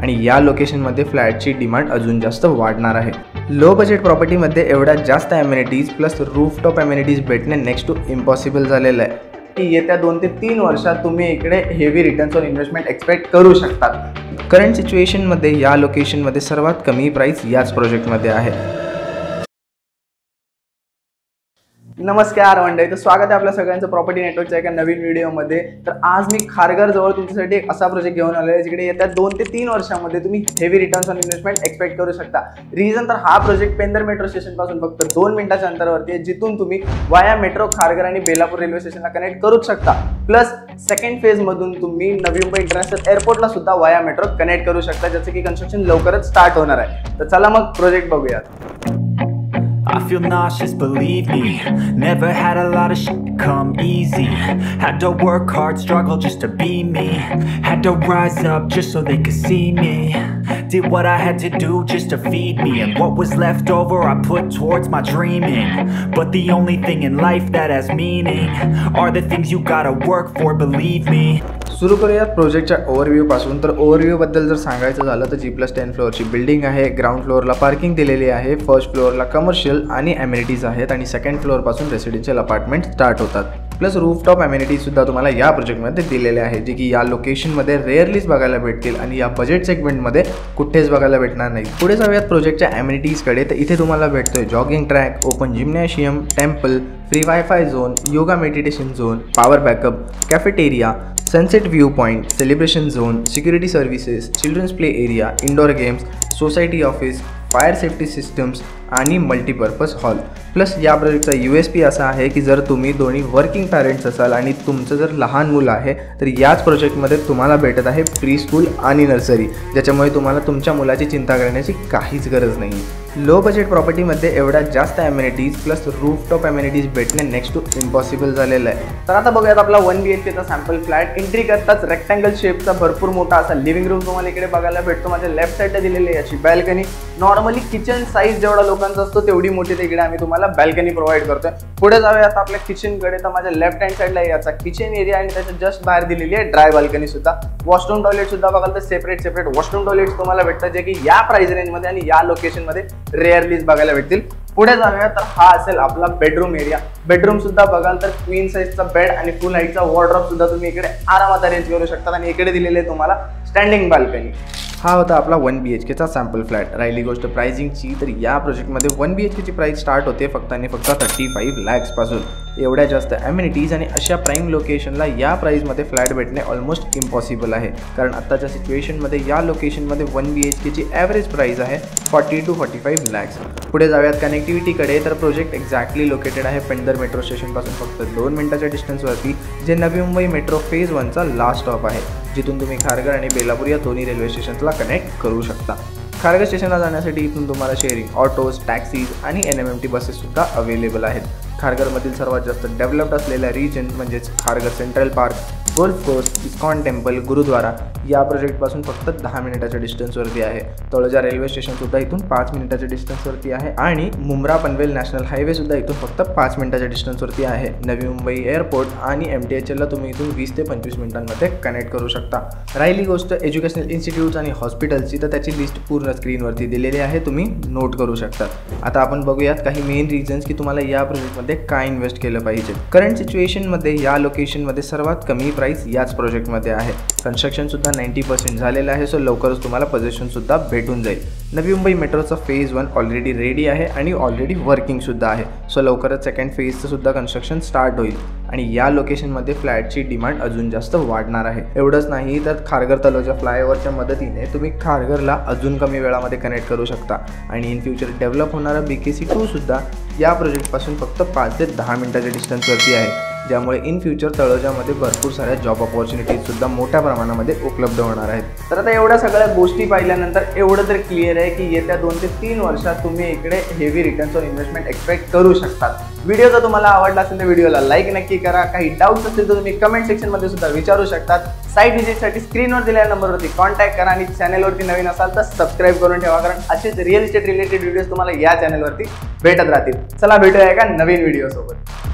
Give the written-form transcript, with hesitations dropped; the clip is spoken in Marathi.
आणि या लोकेशनमध्ये फ्लॅटची डिमांड अजून जास्त वाढणार आहे। लो बजेट प्रॉपर्टीमध्ये एवढ्या जास्त अमेनिटीज प्लस रूफटॉप अमेनिटीज भेटणे नेक्स्ट टू इम्पॉसिबल झालेलं आहे की येत्या 2 ते 3 वर्षात तुम्ही इकडे heavy returns on investment expect करू शकता। करंट सिच्युएशनमध्ये या लोकेशनमध्ये सर्वात कमी प्राइस याच प्रोजेक्टमध्ये आहे। नमस्कार मंडळी, तर स्वागत आहे आपल्या सगळ्यांचं प्रॉपर्टी नेटवर्कच्या एका नवीन व्हिडिओमध्ये। तर आज मी खारघर जवळ तुमच्यासाठी एक असा प्रोजेक्ट घेऊन आलो आहे जिकडे येत्या 2 ते 3 वर्षांमध्ये तुम्ही heavy returns on investment expect करू शकता। रिझन तर हा प्रोजेक्ट पेंदर मेट्रो स्टेशन पासून फक्त 2 मिनिटाच्या अंतरावरती आहे, जिथून तुम्ही वाया मेट्रो खारघर आणि बेलापूर रेल्वे स्टेशनला कनेक्ट करू शकता। प्लस सेकंड फेज मधून तुम्ही नवी मुंबई इंटरनॅशनल एअरपोर्टला सुद्धा वाया मेट्रो कनेक्ट करू शकता, ज्याचं की कन्स्ट्रक्शन लवकरच स्टार्ट होणार आहे। तर चला मग प्रोजेक्ट बघूयात। I feel nauseous, believe me. Never had a lot of shit come easy. Had to work hard, struggle just to be me. Had to rise up just so they could see me. Did what I had to do just to feed me. And what was left over I put towards my dreaming. But the only thing in life that has meaning are the things you gotta work for, believe me. सुरू करूयात प्रोजेक्टच्या ओव्हरव्ह्यू पासून। तर ओव्हरव्ह्यू बद्दल जर सांगायचं झालं तर G+10 फ्लोअरची बिल्डिंग आहे। ग्राउंड फ्लोअरला पार्किंग दिलेली आहे, फर्स्ट फ्लोअरला कमर्शियल आणि अमेनिटीज आहेत आणि सेकंड फ्लोअर पासून रेसिडेन्शियल अपार्टमेंट स्टार्ट होतात। प्लस रूफटॉप अमेनिटीज सुद्धा तुम्हाला या प्रोजेक्टमध्ये दिलेले आहे, जे की या लोकेशनमध्ये रेअरलीच बघायला भेटतील आणि या बजेट सेगमेंटमध्ये कुठेच बघायला भेटणार नाही। पुढे जाऊयात प्रोजेक्टच्या अमेनिटीजकडे। तर इथे तुम्हाला भेटतोय jogging track, open gymnasium, temple, free wifi zone, yoga meditation zone, power backup, cafeteria, sunset view point, celebration zone, security services, children's play area, indoor games, society office, fire safety systems आणि मल्टीपर्पज हॉल। प्लस या प्रोजेक्टचा USP असा आहे की जर तुम्ही दोन्ही वर्किंग पॅरेंट्स असाल आणि तुमचं जर लहान मुलं आहे तर याच प्रोजेक्टमध्ये तुम्हाला भेटत आहे प्री स्कूल आणि नर्सरी, ज्याच्यामुळे तुम्हाला तुमच्या मुलाची चिंता करण्याची काहीच गरज नाही। लो बजेट प्रॉपर्टीमध्ये एवढ्या जास्त अमेनिटीज प्लस रूफटॉप अमेनिटीज भेटणे नेक्स्ट टू इम्पॉसिबल झालेलं आहे। तर आता बघूयात आपला 1 BHKचा सॅम्पल फ्लॅट। एंट्री करताच रेक्टँगल शेपचा भरपूर मोठा असा लिव्हिंग रूम तुम्हाला इकडे बघायला भेटतो। माझ्या लेफ्ट साईडला दिलेली आहे याची बॅल्कनी। नॉर्मली किचन साईज जेवढा लोकांचा असतो तेवढी मोठी इकडे आम्ही तुम्हाला बॅल्कनी प्रोव्हाइड करतोय। पुढे जाऊयात आपल्या किचनकडे। तर माझ्या लेफ्ट हँड साईडला याचा किचन एरिया आणि त्याच्या जस्ट बाहेर दिलेली आहे ड्राय बाल्कनी सुद्धा। वॉशरूम टॉयलेट सुद्धा बघाल तर सेपरेट वॉशरूम टॉयलेट्स तुम्हाला भेटतात, जे की या प्राइस रेंजमध्ये आणि या लोकेशनमध्ये रेअरलीच बघायला भेटतील। पुढे जाऊया तर हा असेल आपला बेडरूम एरिया। बेडरूम सुद्धा बघाल तर क्वीन साइजचा बेड आणि फुल हाईटचा वॉर्डरोब सुद्धा तुम्ही इकडे आरामात अरेंज करू शकता आणि इकडे दिलेले तुम्हाला स्टँडिंग बाल्कनी। हा होता आपला 1 BHKचा सॅम्पल फ्लॅट। राहिली गोष्ट प्राइसिंगची, तर या प्रोजेक्टमध्ये 1 BHKची प्राइस स्टार्ट होते फक्त आणि फक्त 35 lakhs पासून। एवढ्या जास्त अमेनिटीज आणि अशा प्राईम लोकेशनला या प्राइसमध्ये फ्लॅट भेटणे ऑलमोस्ट इम्पॉसिबल आहे, कारण आत्ताच्या सिच्युएशनमध्ये या लोकेशनमध्ये 1 BHKची ॲव्हरेज प्राइस आहे 40 to 45 lakhs। पुढे जाऊयात कनेक्टिव्हिटीकडे। तर प्रोजेक्ट एक्झॅक्टली लोकेटेड आहे पेंदर मेट्रो स्टेशनपासून फक्त 2 मिनिटाच्या डिस्टन्सवरती, जे नवी मुंबई मेट्रो फेज 1चा लास्ट स्टॉप आहे, जिथून तुम्ही खारघर आणि बेलापूर या दोन्ही रेल्वे स्टेशन्सला कनेक्ट करू शकता। खारघर स्टेशनला जाण्यासाठी इथून तुम्हाला शेअरिंग ऑटोज, टॅक्सीज आणि NMMT बसेस सुद्धा अवेलेबल आहेत। खारघरमधील सर्वात जास्त डेव्हलप्ड असलेल्या रिजन म्हणजेच Kharghar central park, golf course, ISKCON temple, gurudwara या प्रोजेक्टपासून फक्त 10 मिनिटाच्या डिस्टन्सवरती आहे। तळोजा रेल्वे स्टेशनसुद्धा इथून 5 मिनिटाच्या डिस्टन्सवरती आहे आणि मुंब्रा पनवेल नॅशनल हायवेसुद्धा इथून फक्त 5 मिनिटाच्या डिस्टन्सवरती आहे। नवी मुंबई एअरपोर्ट आणि MTHLला तुम्ही इथून 20 ते 25 मिनिटांमध्ये कनेक्ट करू शकता। राहिली गोष्ट एज्युकेशनल इन्स्टिट्यूट्स आणि हॉस्पिटलची, तर त्याची लिस्ट पूर्ण स्क्रीनवरती दिलेली आहे, तुम्ही नोट करू शकता। आता आपण बघूयात काही मेन रिझन्स की तुम्हाला या प्रोजेक्टमध्ये काय इन्व्हेस्ट केलं पाहिजे। करंट सिच्युएशनमध्ये या लोकेशनमध्ये सर्वात कमी प्राइस याच प्रोजेक्टमध्ये आहे। कन्स्ट्रक्शन सुद्धा 90% झालेलं आहे, सो लवकरच तुम्हाला पोझिशन सुद्धा भेटून जाईल। नवी मुंबई मेट्रोचा फेज 1 ऑलरेडी रेडी आहे आणि ऑलरेडी वर्किंग सुद्धा आहे, सो लवकरच सेकंड फेजचं सुद्धा कन्स्ट्रक्शन स्टार्ट होईल आणि या लोकेशनमध्ये फ्लॅटची डिमांड अजून जास्त वाढणार आहे। एवढंच नाही तर खारघर तलोजा फ्लायओव्हरच्या मदतीने तुम्ही खारघरला अजून कमी वेळामध्ये कनेक्ट करू शकता आणि इन फ्युचर डेव्हलप होणारा BKC2 सुद्धा या प्रोजेक्टपासून फक्त 5 ते 10 मिनिटाच्या डिस्टन्सवरती आहे, ज्यामुळे इन फ्युचर तळोजामध्ये भरपूर साऱ्या जॉब ऑपॉर्च्युनिटीज सुद्धा मोठ्या प्रमाणामध्ये उपलब्ध होणार आहेत। तर आता एवढ्या सगळ्या गोष्टी पाहिल्यानंतर एवढं तर क्लिअर आहे की येत्या 2 ते 3 वर्षात तुम्ही इकडे heavy returns on investment expect करू शकता। व्हिडिओ जर तुम्हाला आवडला असेल तर व्हिडिओला लाईक नक्की करा। काही डाऊट्स असतील तर तुम्ही कमेंट सेक्शनमध्ये सुद्धा विचारू शकता। साईट व्हिजिटसाठी स्क्रीनवर दिलेल्या नंबरवरती कॉन्टॅक्ट करा आणि चॅनलवरती नवीन असाल तर सबस्क्राईब करून ठेवा, कारण असेच रिअल इस्टेट रिलेटेड व्हिडिओज तुम्हाला या चॅनलवरती भेटत राहतील। चला भेटूया एका नवीन व्हिडिओ सोबत।